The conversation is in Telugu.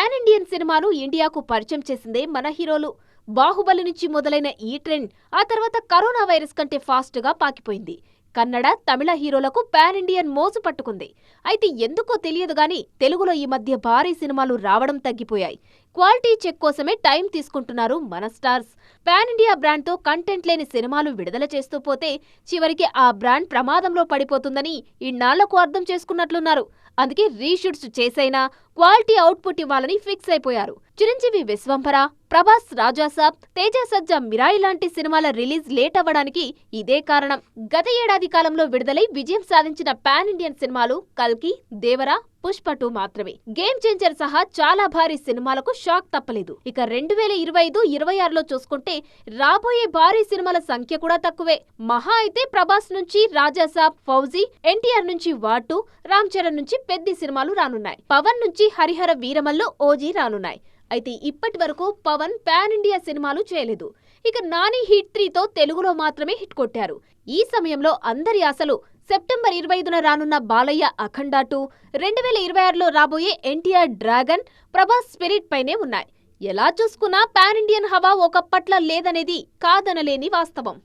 పాన్ ఇండియన్ సినిమాను ఇండియాకు పరిచయం చేసిందే మన హీరోలు. బాహుబలి నుంచి మొదలైన ఈ ట్రెండ్ ఆ తర్వాత కరోనా వైరస్ కంటే ఫాస్ట్ గా పాకిపోయింది. కన్నడ, తమిళ హీరోలకు పాన్ ఇండియన్ మోజు పట్టుకుంది. అయితే ఎందుకో తెలియదు గాని తెలుగులో ఈ మధ్య భారీ సినిమాలు రావడం తగ్గిపోయాయి. క్వాలిటీ చెక్ కోసమే టైం తీసుకుంటున్నారు మన స్టార్స్. పాన్ ఇండియా బ్రాండ్ తో కంటెంట్ లేని సినిమాలు విడుదల చేస్తూ పోతే చివరికి ఆ బ్రాండ్ ప్రమాదంలో పడిపోతుందని ఇన్నాళ్లకు అర్థం చేసుకున్నట్లున్నారు. అందుకే రీషూట్స్ చేసైనా క్వాలిటీ అవుట్పుట్ ఇవ్వాలని ఫిక్స్ అయిపోయారు. చిరంజీవి విశ్వంభర, ప్రభాస్ రాజాసాబ్, తేజ సజ్జా మిరాయి లాంటి సినిమాల రిలీజ్ లేట్ అవ్వడానికి ఇదే కారణం. గత ఏడాది కాలంలో విడుదలై విజయం సాధించిన పాన్ ఇండియన్ సినిమాలు కల్కి, దేవర, పుష్ప 2 మాత్రమే. గేమ్ చేంజర్ సహా చాలా భారీ సినిమాలకు షాక్ తప్పలేదు. ఇక 2025-26లో చూసుకుంటే రాబోయే భారీ సినిమాల సంఖ్య కూడా తక్కువే. మహా అయితే ప్రభాస్ నుంచి రాజాసాబ్, ఫౌజీ, ఎన్టీఆర్ నుంచి వాటు, రామ్ చరణ్ నుంచి పెద్ద సినిమాలు రానున్నాయి. పవన్ నుంచి హరిహర వీరమల్లు, ఓజీ రానున్నాయి. అయితే ఇప్పటి వరకు పవన్ పాన్ ఇండియా సినిమాలు చేయలేదు. ఇక నాని హిట్ 3తో తెలుగులో మాత్రమే హిట్ కొట్టారు. ఈ సమయంలో అందరి ఆశలు సెప్టెంబర్ 25న రానున్న బాలయ్య అఖండ 2, 2026లో రాబోయే ఎన్టీఆర్ డ్రాగన్, ప్రభాస్ స్పిరిట్ పైనే ఉన్నాయి. ఎలా చూసుకున్నా పాన్ ఇండియన్ హవా ఒకప్పట్ల లేదనేది కాదనలేని వాస్తవం.